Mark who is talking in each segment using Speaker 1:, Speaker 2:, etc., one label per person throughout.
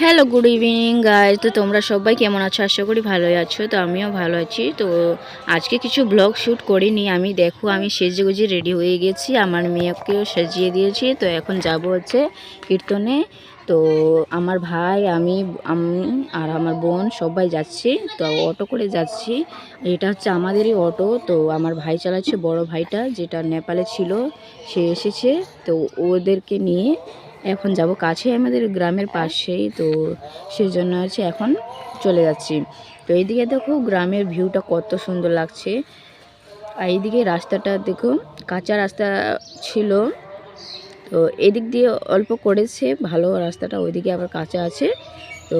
Speaker 1: Hello, good evening guys. তো তোমরা সবাই কেমন আছো? আশা করি ভালোই আছো। তো আমিও ভালো আছি। তো আজকে কিছু ব্লগ শ্যুট করিনি আমি। দেখো আমি সেজেগুজে রেডি হয়ে গেছি, আমার মেয়েকেও সাজিয়ে দিয়েছি। তো এখন যাব হচ্ছে কীর্তনে। তো আমার ভাই, আমি আর আমার বোন সবাই যাচ্ছি। তো অটো করে যাচ্ছি। এটা হচ্ছে আমাদেরই অটো। তো আমার ভাই চালাচ্ছে, বড় ভাইটা, যেটা নেপালে ছিল, সে এসেছে। তো ওদেরকে নিয়ে এখন যাব, কাছে আমাদের গ্রামের পাশেই। তো সেই জন্য হচ্ছে এখন চলে যাচ্ছি। তো এইদিকে দেখো গ্রামের ভিউটা কত সুন্দর লাগছে। আর এইদিকে রাস্তাটা দেখো, কাঁচা রাস্তা ছিল। তো এদিক দিয়ে অল্প করেছে ভালো রাস্তাটা, ওইদিকে আবার কাঁচা আছে। তো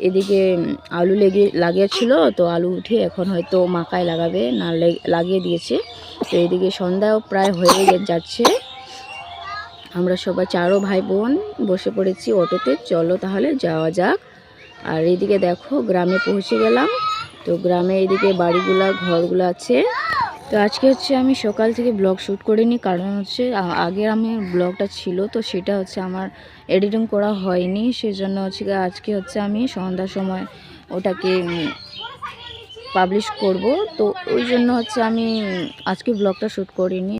Speaker 1: এদিকে আলু লাগিয়েছিল। তো আলু উঠে এখন হয়তো মাকায় লাগাবে, না লাগিয়ে দিয়েছে। তো এদিকে সন্ধ্যাও প্রায় হয়ে যাচ্ছে। আমরা সবাই চারো ভাই বোন বসে পড়েছি অটোতে। চলো তাহলে যাওয়া যাক। আর এইদিকে দেখো গ্রামে পৌঁছে গেলাম। তো গ্রামে এইদিকে বাড়িগুলা ঘরগুলো আছে। তো আজকে হচ্ছে আমি সকাল থেকে ব্লগ শ্যুট করিনি, কারণ হচ্ছে আগের আমি ব্লগটা ছিল, তো সেটা হচ্ছে আমার এডিটিং করা হয়নি। সেজন্য হচ্ছে আজকে হচ্ছে আমি সন্ধ্যার সময় ওটাকে পাবলিশ করব। তো ওই জন্য হচ্ছে আমি আজকে ব্লগটা শ্যুট করিনি।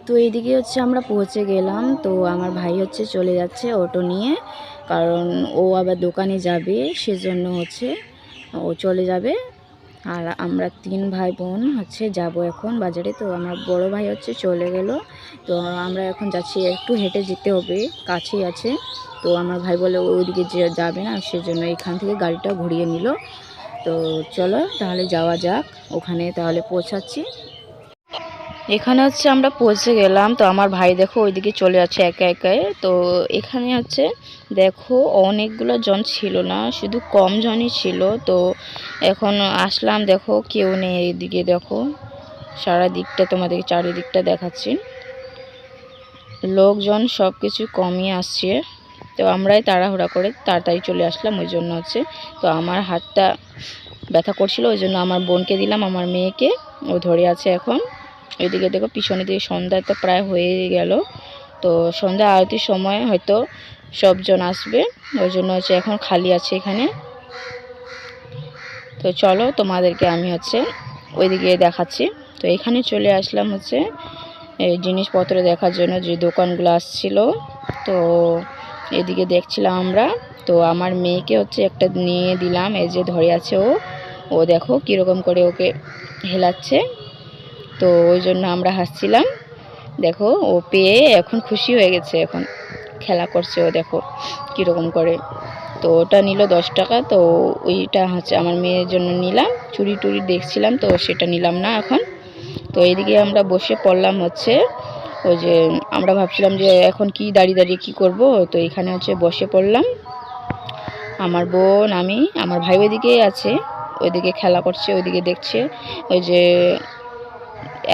Speaker 1: তো এইদিকে হচ্ছে আমরা পৌঁছে গেলাম। তো আমার ভাই হচ্ছে চলে যাচ্ছে অটো নিয়ে, কারণ ও আবার দোকানে যাবে, সেজন্য হচ্ছে ও চলে যাবে। আর আমরা 3 ভাই বোন হচ্ছে যাব এখন বাজারে। তো আমার বড় ভাই হচ্ছে চলে গেল। তো আমরা এখন যাচ্ছি, একটু হেঁটে যেতে হবে, কাছেই আছে। তো আমার ভাই বলে ওইদিকে যাবে না, সেজন্য এখান থেকে গাড়িটা ঘুরিয়ে নিল। তো চলো তাহলে যাওয়া যাক, ওখানে তাহলে পৌঁছাচ্ছি। এখানে হচ্ছে আমরা পৌঁছে গেলাম। তো আমার ভাই দেখো ওইদিকে চলে যাচ্ছে একা একাই। তো এখানে হচ্ছে দেখো অনেকগুলো জন ছিল না, শুধু কম জনই ছিল। তো এখন আসলাম, দেখো কেউ নেই এইদিকে। দেখো সারা দিকটা তোমাদের চারিদিকটা দেখাচ্ছি, লোকজন সব কিছু কমই আসছে। তো আমরাই তাড়াহুড়া করে তাড়াতাড়ি চলে আসলাম, ওই জন্য হচ্ছে। তো আমার হাতটা ব্যথা করছিল, ওই জন্য আমার বোনকে দিলাম, আমার মেয়েকে, ও ধরে আছে এখন। এদিকে দেখো পিছনে দিকে সন্ধ্যা তো প্রায় হয়ে গেল। তো সন্ধ্যা আরতির সময় হয়তো সবজন আসবে, ওই জন্য হচ্ছে এখন খালি আছে এখানে। তো চলো তোমাদেরকে আমি হচ্ছে ওইদিকে দেখাচ্ছি। তো এখানে চলে আসলাম হচ্ছে এই জিনিসপত্র দেখার জন্য, যে দোকানগুলো আসছিল। তো এদিকে দেখছিলাম আমরা। তো আমার মেয়েকে হচ্ছে একটা নিয়ে দিলাম, এই যে ধরে আছে ও দেখো কীরকম করে ওকে হেলাচ্ছে। তো ওই জন্য আমরা হাসছিলাম। দেখো ও পেয়ে এখন খুশি হয়ে গেছে, এখন খেলা করছে ও, দেখো কীরকম করে। তো ওটা নিল 10 টাকা। তো ওইটা হচ্ছে আমার মেয়ের জন্য নিলাম, চুড়ি টুড়ি দেখছিলাম, তো সেটা নিলাম না এখন। তো এইদিকে আমরা বসে পড়লাম হচ্ছে, ওই যে আমরা ভাবছিলাম যে এখন কি দাঁড়িয়ে দাঁড়িয়ে কী করব। তো এখানে হচ্ছে বসে পড়লাম, আমার বোন, আমি, আমার ভাই ওইদিকেই আছে, ওইদিকে খেলা করছে, ওইদিকে দেখছে। ওই যে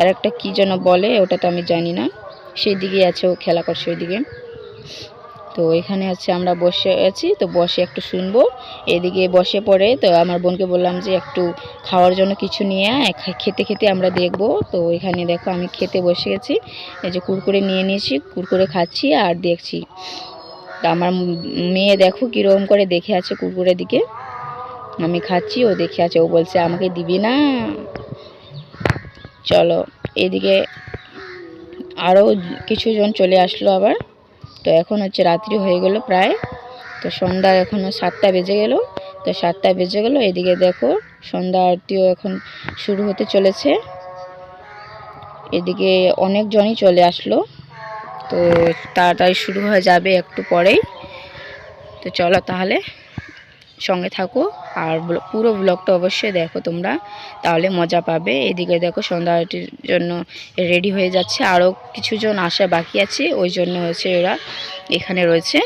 Speaker 1: আর একটা কী যেন বলে, ওটা তো আমি জানি না, সেই দিকেই আছে, ও খেলা করছে ওইদিকে। তো এখানে হচ্ছে আমরা বসে আছি, তো বসে একটু শুনবো। এদিকে বসে পড়ে তো আমার বোনকে বললাম যে একটু খাওয়ার জন্য কিছু নিয়ে আয়, খেতে খেতে আমরা দেখব। তো এখানে দেখো আমি খেতে বসে গেছি, এই যে কুরকুরে নিয়ে নিয়েছি, কুরকুরে খাচ্ছি আর দেখছি। তো আমার মেয়ে দেখো কীরকম করে দেখে আছে কুরকুরের দিকে, আমি খাচ্ছি ও দেখে আছে, ও বলছে আমাকে দিবি না। চলো এদিকে আরও কিছুজন চলে আসলো আবার। তো এখন হচ্ছে রাত্রি হয়ে গেল প্রায়। তো সন্ধ্যা এখনও 7টা বেজে গেল। তো 7টা বেজে গেল, এদিকে দেখো সন্ধ্যা আরতিও এখন শুরু হতে চলেছে। এদিকে অনেকজনই চলে আসলো, তো তাড়াতাড়ি শুরু হয়ে যাবে একটু পরেই। তো চলো তাহলে সঙ্গে থাকো, আর পুরো ব্লগটা অবশ্যই দেখো তোমরা, তাহলে মজা পাবে। এদিকে দেখো সন্ধ্যা আরতির জন্য রেডি হয়ে যাচ্ছে, আরও কিছুজন আসা বাকি আছে, ওই জন্য হচ্ছে এরা এখানে রয়েছে।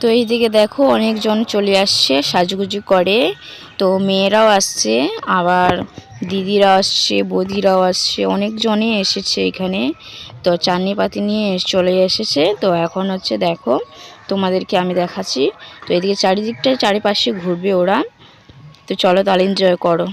Speaker 1: তো এইদিকে দেখো অনেকজন চলে আসছে সাজুগুজু করে। তো মেয়েরাও আসছে, আবার দিদিরাও আসছে, বৌদিরাও আসছে, অনেকজনই এসেছে এখানে। তো চাটনি পাতি নিয়ে চলে এসেছে। তো এখন হচ্ছে দেখো তোমাদেরকে আমি দেখাচ্ছি। তো এদিকে চারিদিকটা চারিপাশে ঘুরবে ওরা। তো চলো তাহলে এনজয় করো।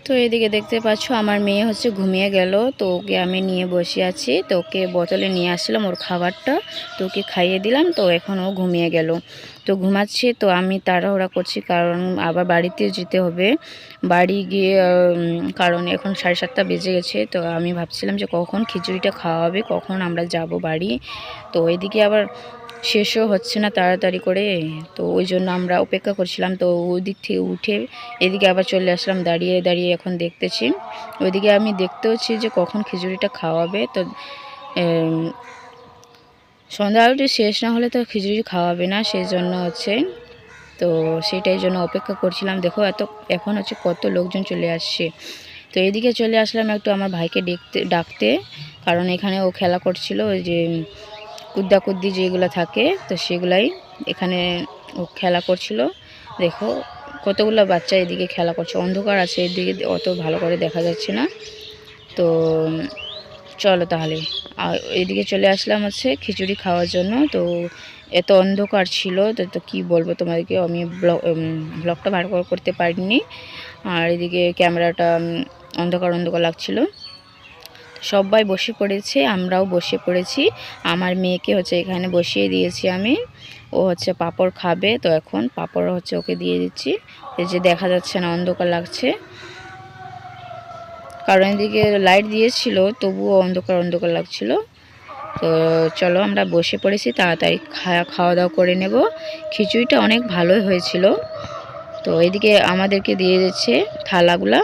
Speaker 1: তো এদিকে দেখতে পাচ্ছ আমার মেয়ে হচ্ছে ঘুমিয়ে গেল। তো ওকে আমি নিয়ে বসে আছি। তো ওকে বোতলে নিয়ে আসলাম ওর খাবারটা, তো ওকে খাইয়ে দিলাম। তো এখন ও ঘুমিয়ে গেল, তো ঘুমাচ্ছে। তো আমি তাড়াহুড়া করছি, কারণ আবার বাড়িতে যেতে হবে। বাড়ি গিয়ে কারণ এখন 7:30 বেজে গেছে। তো আমি ভাবছিলাম যে কখন খিচুড়িটা খাওয়া হবে, কখন আমরা যাব বাড়ি। তো এদিকে আবার শেষও হচ্ছে না তাড়াতাড়ি করে। তো ওই জন্য আমরা অপেক্ষা করছিলাম। তো ওই দিক থেকে উঠে এদিকে আবার চলে আসলাম, দাঁড়িয়ে দাঁড়িয়ে এখন দেখতেছি। ওইদিকে আমি দেখতেওছি যে কখন খিচুড়িটা খাওয়াবে। তো সন্ধ্যা আরতি শেষ না হলে তো খিচুড়ি খাওয়াবে না, সেই জন্য হচ্ছে তো সেটাই জন্য অপেক্ষা করছিলাম। দেখো এখন হচ্ছে কত লোকজন চলে আসছে। তো এদিকে চলে আসলাম একটু আমার ভাইকে ডাকতে, কারণ এখানে ও খেলা করছিল, ওই যে কুদ্দাকুদ্দি যেগুলো থাকে, তো সেগুলাই এখানে ও খেলা করছিল। দেখো কতগুলো বাচ্চা এদিকে খেলা করছে, অন্ধকার আছে এদিকে, অত ভালো করে দেখা যাচ্ছে না। তো চলো তাহলে এদিকে চলে আসলাম হচ্ছে খিচুড়ি খাওয়ার জন্য। তো এত অন্ধকার ছিল, তো কি বলবো তোমাদেরকে, আমি ব্লগটা ভালো করতে পারিনি। আর এদিকে ক্যামেরাটা অন্ধকার অন্ধকার লাগছিল। সবাই বসে পড়েছে, আমরাও বসে পড়েছি। আমার মেয়েকে হচ্ছে এখানে বসিয়ে দিয়েছি আমি, ও হচ্ছে পাঁপড় খাবে। তো এখন পাঁপড় হচ্ছে ওকে দিয়ে দিচ্ছি। এই যে দেখা যাচ্ছে না, অন্ধকার লাগছে, কারণ এদিকে লাইট দিয়েছিল তবুও অন্ধকার অন্ধকার লাগছিল। তো চলো আমরা বসে পড়েছি, তাড়াতাড়ি খাওয়া দাওয়া করে নেব। খিচুড়িটা অনেক ভালোই হয়েছিল। তো এদিকে আমাদেরকে দিয়ে দিচ্ছে থালাগুলা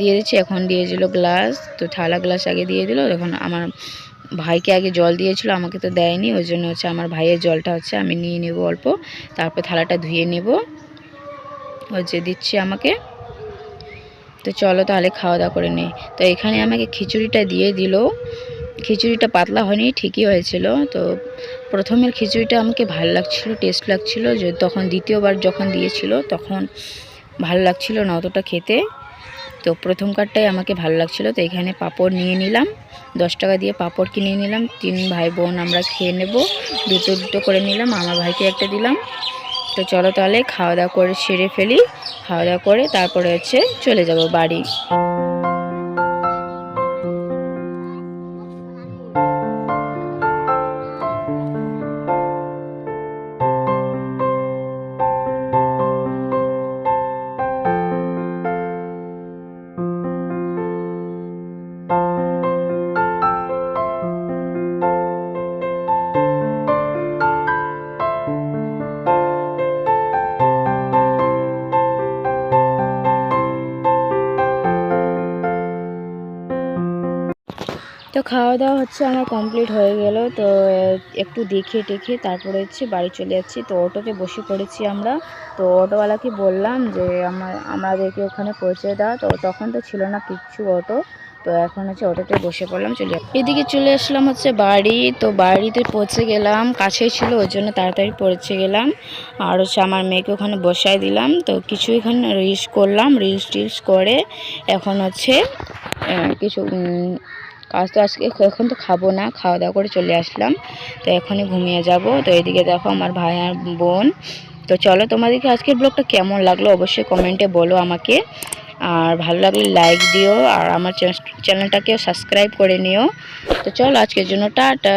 Speaker 1: দিয়ে দিচ্ছে। এখন দিয়ে দিল গ্লাস। তো থালা গ্লাস আগে দিয়ে দিল। এখন আমার ভাইকে আগে জল দিয়েছিল, আমাকে তো দেয়নি, ওই জন্য হচ্ছে আমার ভাইয়ের জলটা হচ্ছে আমি নিয়ে নেব অল্প, তারপর থালাটা ধুয়ে নেব। ওই যে দিচ্ছি আমাকে। তো চলো তাহলে খাওয়া দাওয়া করে নিই। তো এখানে আমাকে খিচুড়িটা দিয়ে দিল। খিচুড়িটা পাতলা হয়নি, ঠিকই হয়েছিল। তো প্রথমের খিচুড়িটা আমাকে ভালো লাগছিল, টেস্ট লাগছিল, যে তখন দ্বিতীয়বার যখন দিয়েছিল তখন ভালো লাগছিল না অতটা খেতে। তো প্রথমকারটাই আমাকে ভালো লাগছিল। তো এখানে পাঁপড় নিয়ে নিলাম, 10 টাকা দিয়ে পাঁপড় কিনে নিলাম। 3 ভাই বোন আমরা খেয়ে নেব, দুটো দুটো করে নিলাম, আমার ভাইকে একটা দিলাম। তো চলো তাহলে খাওয়া দাওয়া করে সেরে ফেলি। খাওয়া দাওয়া করে তারপরে হচ্ছে চলে যাব বাড়ি। তো খাওয়া দাওয়া হচ্ছে আমার কমপ্লিট হয়ে গেল। তো একটু দেখে টেখে তারপরে হচ্ছে বাড়ি চলে যাচ্ছি। তো অটোতে বসে পড়েছি আমরা। তো অটোওয়ালাকে বললাম যে আমাদেরকে ওখানে পৌঁছে দাও। তো তখন তো ছিল না কিচ্ছু অটো। তো এখন হচ্ছে অটোতে বসে পড়লাম, চলে এদিকে চলে আসলাম হচ্ছে বাড়ি। তো বাড়িতে পৌঁছে গেলাম, কাছেই ছিল ওই জন্য তাড়াতাড়ি পৌঁছে গেলাম। আর হচ্ছে আমার মেয়েকে ওখানে বসাই দিলাম। তো কিছু এখানে রিলস করলাম, রিলস করে এখন হচ্ছে কিছু কাজ তো আজকে এখন তো খাবো না, খাওয়া দাওয়া করে চলে আসলাম। তো এখনই ঘুমিয়ে যাব। তো এদিকে দেখো আমার ভাই আর বোন। তো চলো তোমাদেরকে আজকের ব্লগটা কেমন লাগলো অবশ্যই কমেন্টে বলো আমাকে। আর ভালো লাগলে লাইক দিও, আর আমার চ্যানেলটাকেও সাবস্ক্রাইব করে নিও। তো চলো আজকের জন্য টাটা।